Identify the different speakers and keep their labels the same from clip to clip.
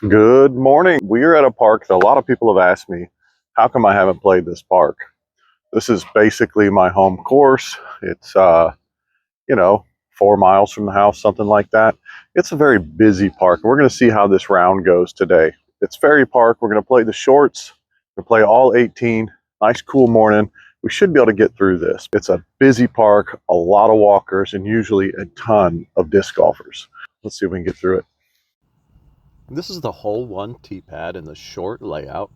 Speaker 1: Good morning. We are at a park that a lot of people have asked me, how come I haven't played this park? This is basically my home course. It's, you know, 4 miles from the house, something like that. It's a very busy park. We're going to see how this round goes today. It's Ferry Park. We're going to play the shorts. We're going to play all 18. Nice, cool morning. We should be able to get through this. It's a busy park, a lot of walkers, and usually a ton of disc golfers. Let's see if we can get through it.
Speaker 2: This is the hole 1 tee pad in the short layout.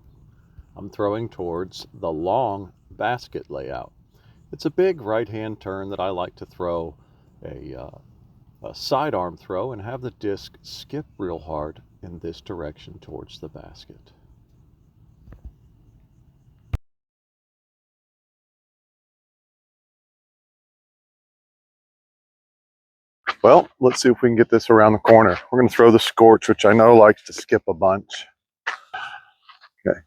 Speaker 2: I'm throwing towards the long basket layout. It's a big right-hand turn that I like to throw a sidearm throw and have the disc skip real hard in this direction towards the basket.
Speaker 1: Well, let's see if we can get this around the corner. We're going to throw the Scorch, which I know likes to skip a bunch. Okay.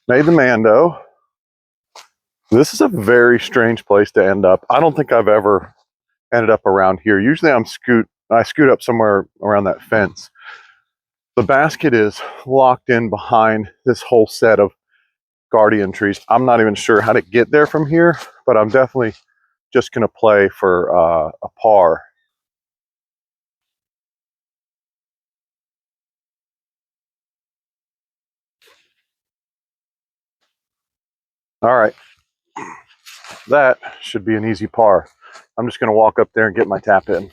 Speaker 1: Made the Mando. This is a very strange place to end up. I don't think I've ever ended up around here. Usually I scoot up somewhere around that fence. The basket is locked in behind this whole set of guardian trees. I'm not even sure how to get there from here, but I'm definitely just going to play for a par. All right, that should be an easy par. I'm just going to walk up there and get my tap in.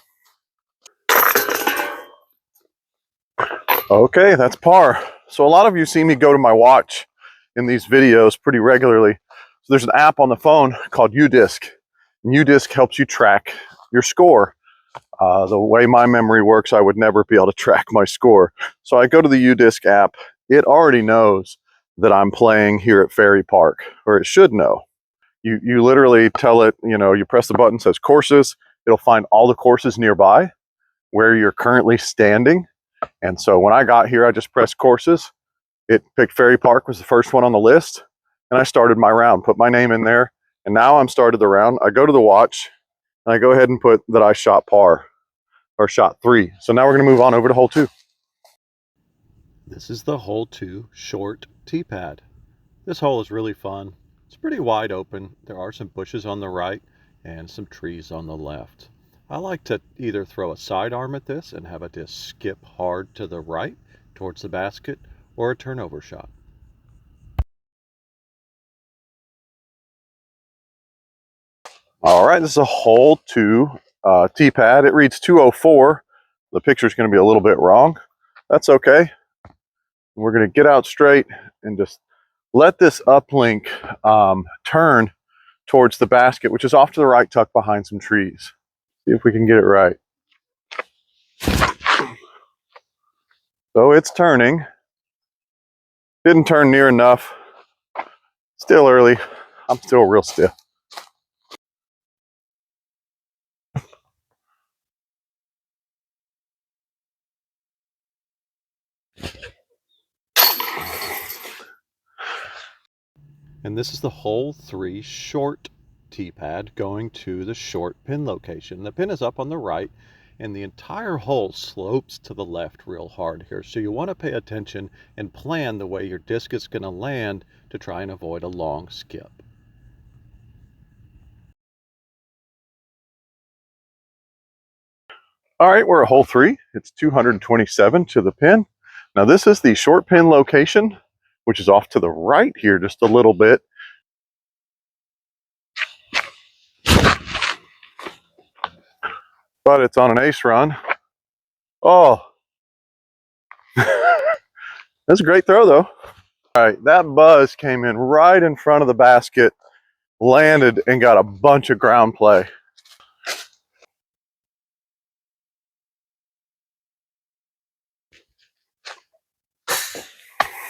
Speaker 1: Okay, that's par. So a lot of you see me go to my watch in these videos pretty regularly. So there's an app on the phone called UDisc. And UDisc helps you track your score. The way my memory works, I would never be able to track my score. So I go to the UDisc app. It already knows that I'm playing here at Ferry Park, or it should know. You literally tell it, you press the button, says courses. It'll find all the courses nearby where you're currently standing. And so when I got here, I just pressed courses. It picked Ferry Park was the first one on the list. And I started my round, put my name in there. And now I'm started the round. I go to the watch and I go ahead and put that I shot par or shot 3. So now we're going to move on over to hole 2.
Speaker 2: This is the hole 2 short tee pad. This hole is really fun. It's pretty wide open. There are some bushes on the right and some trees on the left. I like to either throw a sidearm at this and have a disc skip hard to the right towards the basket, or a turnover shot.
Speaker 1: All right, this is a hole 2 tee pad. It reads 204. The picture is going to be a little bit wrong. That's okay. We're going to get out straight and just let this uplink turn towards the basket, which is off to the right, tucked behind some trees. See if we can get it right. So it's turning. Didn't turn near enough. Still early. I'm still real stiff.
Speaker 2: And this is the hole 3 short tee pad going to the short pin location. The pin is up on the right, and the entire hole slopes to the left real hard here. So you want to pay attention and plan the way your disc is going to land to try and avoid a long skip.
Speaker 1: All right, we're at hole 3. It's 227 to the pin. Now this is the short pin location, which is off to the right here just a little bit. But it's on an ace run. Oh, that's a great throw though. All right, that buzz came in right in front of the basket, landed, and got a bunch of ground play.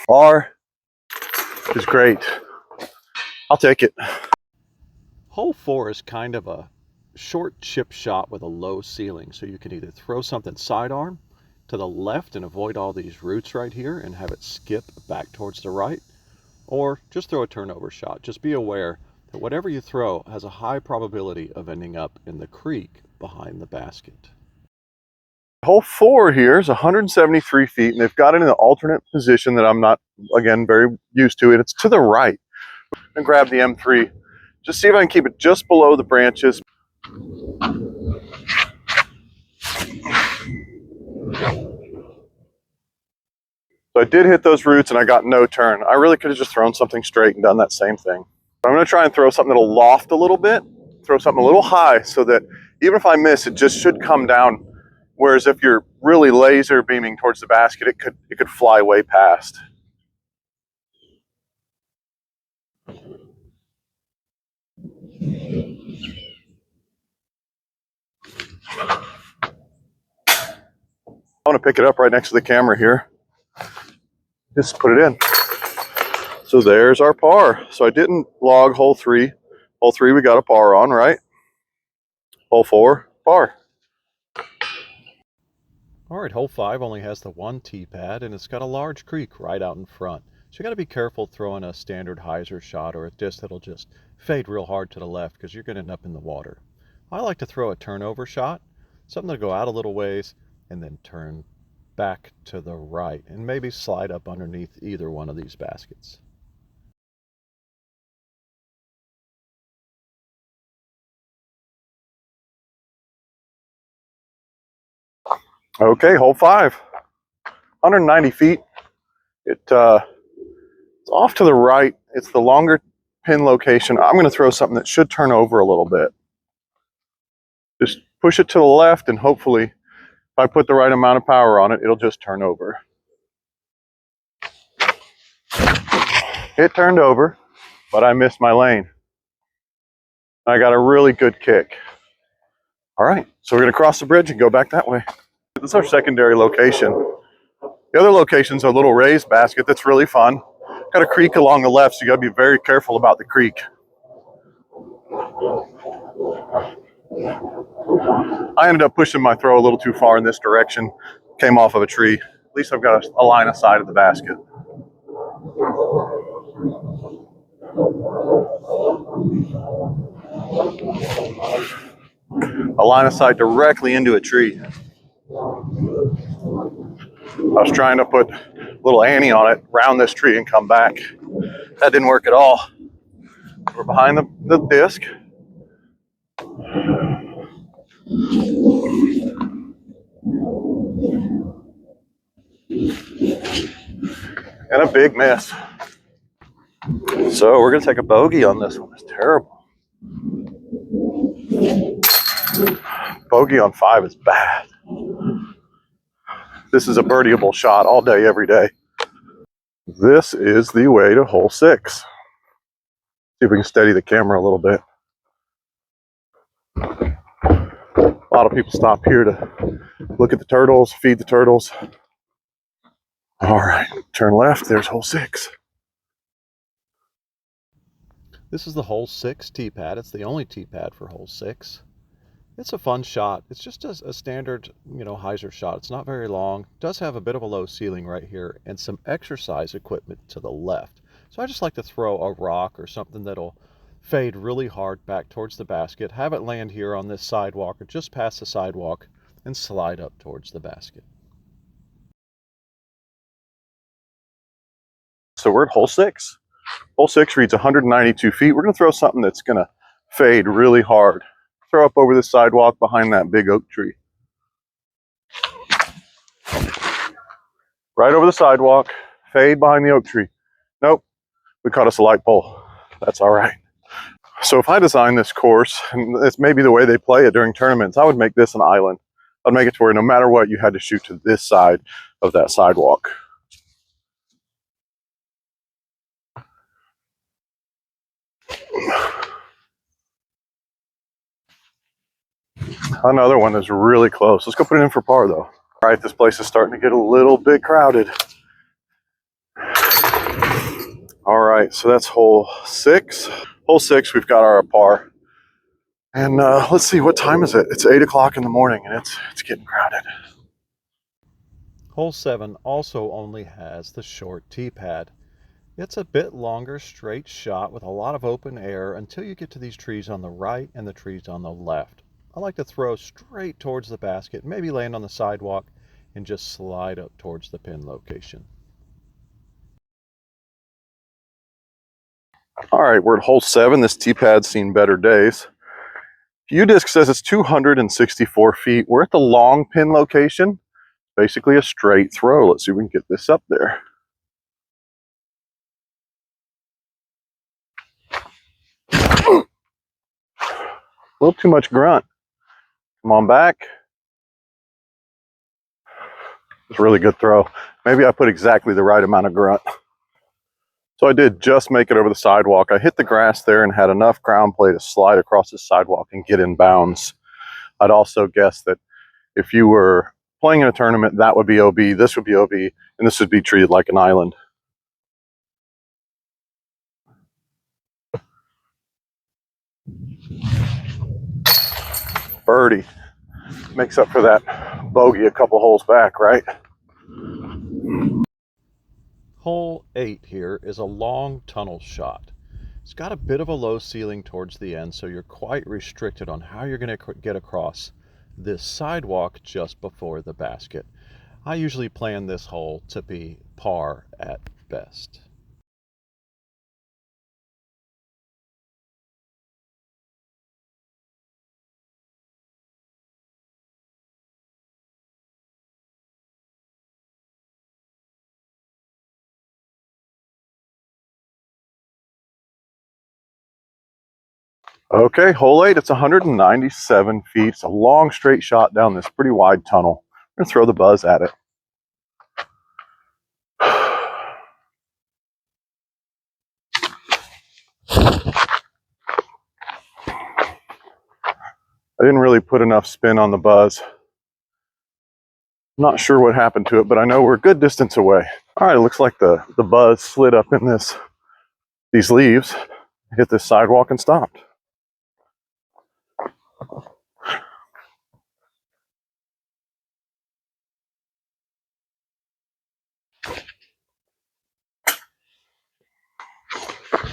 Speaker 1: R is great. I'll take it.
Speaker 2: Hole 4 is kind of a short chip shot with a low ceiling, so you can either throw something sidearm to the left and avoid all these roots right here and have it skip back towards the right, or just throw a turnover shot. Just be aware that whatever you throw has a high probability of ending up in the creek behind the basket.
Speaker 1: Hole 4 here is 173 feet, and they've got it in an alternate position that I'm not, again, very used to. And it's to the right. And grab the M3. Just see if I can keep it just below the branches. So I did hit those roots and I got no turn. I really could have just thrown something straight and done that same thing. But I'm going to try and throw something that'll loft a little bit, throw something a little high so that even if I miss, it just should come down. Whereas if you're really laser beaming towards the basket, it could fly way past. I want to pick it up right next to the camera here. Just put it in. So there's our par. So I didn't log hole 3. Hole 3 we got a par on, right? Hole 4, par.
Speaker 2: All right, hole 5 only has the one tee pad, and it's got a large creek right out in front. So you got to be careful throwing a standard hyzer shot or a disc that'll just fade real hard to the left because you're going to end up in the water. I like to throw a turnover shot, something to go out a little ways and then turn back to the right and maybe slide up underneath either one of these baskets.
Speaker 1: Okay, hole 5. 190 feet. It's off to the right. It's the longer pin location. I'm going to throw something that should turn over a little bit. Just push it to the left, and hopefully, if I put the right amount of power on it, it'll just turn over. It turned over, but I missed my lane. I got a really good kick. All right, so we're going to cross the bridge and go back that way. This is our secondary location. The other location's a little raised basket that's really fun. Got a creek along the left, so you got to be very careful about the creek. I ended up pushing my throw a little too far in this direction. Came off of a tree. At least I've got a line of sight of the basket. A line of sight directly into a tree. I was trying to put a little ante on it, round this tree and come back. That didn't work at all. We're behind the disc. And a big miss. So we're going to take a bogey on this one. It's terrible. Bogey on 5 is bad. This is a birdieable shot all day, every day. This is the way to hole 6. See if we can steady the camera a little bit. A lot of people stop here to look at the turtles, feed the turtles. All right, turn left. There's hole 6.
Speaker 2: This is the hole 6 tee pad. It's the only tee pad for hole 6. It's a fun shot. It's just a standard, hyzer shot. It's not very long. It does have a bit of a low ceiling right here and some exercise equipment to the left. So I just like to throw a rock or something that'll fade really hard back towards the basket, have it land here on this sidewalk or just past the sidewalk, and slide up towards the basket.
Speaker 1: So we're at hole 6. Hole 6 reads 192 feet. We're going to throw something that's going to fade really hard. Throw up over the sidewalk behind that big oak tree. Right over the sidewalk, fade behind the oak tree. Nope, we caught us a light pole. That's all right. So if I design this course, and it's maybe the way they play it during tournaments, I would make this an island. I'd make it to where no matter what, you had to shoot to this side of that sidewalk. Another one is really close. Let's go put it in for par though. All right, this place is starting to get a little bit crowded. All right, so that's hole 6. Hole 6, we've got our par. And let's see, what time is it? It's 8 o'clock in the morning and it's getting crowded.
Speaker 2: Hole 7 also only has the short tee pad. It's a bit longer straight shot with a lot of open air until you get to these trees on the right and the trees on the left. I like to throw straight towards the basket, maybe land on the sidewalk, and just slide up towards the pin location.
Speaker 1: All right, we're at hole 7. This tee pad's seen better days. U-Disc says it's 264 feet. We're at the long pin location. Basically a straight throw. Let's see if we can get this up there. A little too much grunt. Come on back. It's a really good throw. Maybe I put exactly the right amount of grunt. So I did just make it over the sidewalk. I hit the grass there and had enough ground play to slide across the sidewalk and get in bounds. I'd also guess that if you were playing in a tournament, that would be OB, this would be OB, and this would be treated like an island. Birdie makes up for that bogey a couple holes back, right?
Speaker 2: Hole 8 here is a long tunnel shot. It's got a bit of a low ceiling towards the end, so you're quite restricted on how you're going to get across this sidewalk just before the basket. I usually plan this hole to be par at best.
Speaker 1: Okay, hole 8, it's 197 feet. It's a long straight shot down this pretty wide tunnel. I'm gonna throw the buzz at it. I didn't really put enough spin on the buzz. I'm not sure what happened to it, but I know we're a good distance away. All right, it looks like the buzz slid up in these leaves, hit this sidewalk and stopped.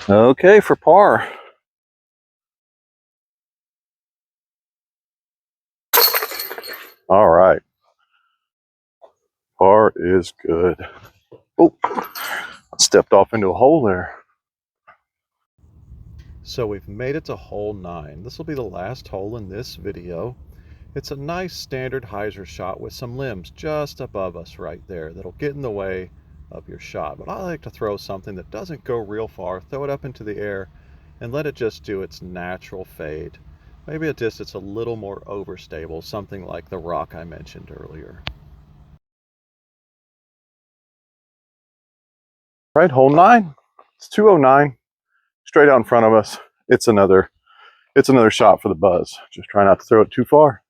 Speaker 1: Okay, for par. All right. Par is good. Oh, I stepped off into a hole there.
Speaker 2: So we've made it to hole 9. This will be the last hole in this video. It's a nice standard hyzer shot with some limbs just above us right there that'll get in the way of your shot. But I like to throw something that doesn't go real far, throw it up into the air, and let it just do its natural fade. Maybe a distance a little more overstable, something like the rock I mentioned earlier.
Speaker 1: Right, hole 9. It's 209. Straight out in front of us. It's another shot for the buzz. Just try not to throw it too far.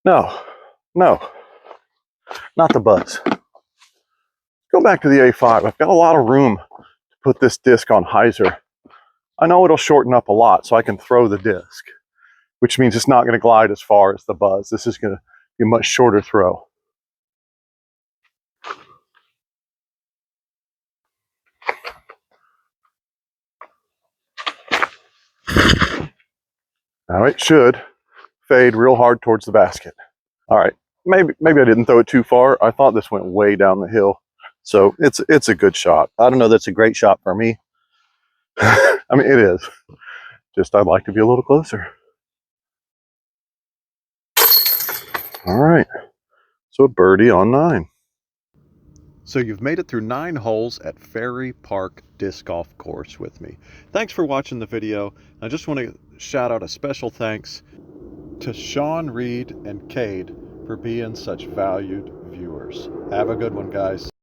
Speaker 1: No, not the buzz. Go back to the A5. I've got a lot of room to put this disc on hyzer. I know it'll shorten up a lot so I can throw the disc, which means it's not going to glide as far as the buzz. This is going to be a much shorter throw. Now it should fade real hard towards the basket. All right, maybe I didn't throw it too far. I thought this went way down the hill. So it's a good shot. I don't know that's a great shot for me. I mean, it is. Just I'd like to be a little closer. All right, so a birdie on 9.
Speaker 2: So you've made it through 9 holes at Ferry Park Disc Golf Course with me. Thanks for watching the video. I just want to shout out a special thanks to Sean, Reed, and Cade for being such valued viewers. Have a good one, guys.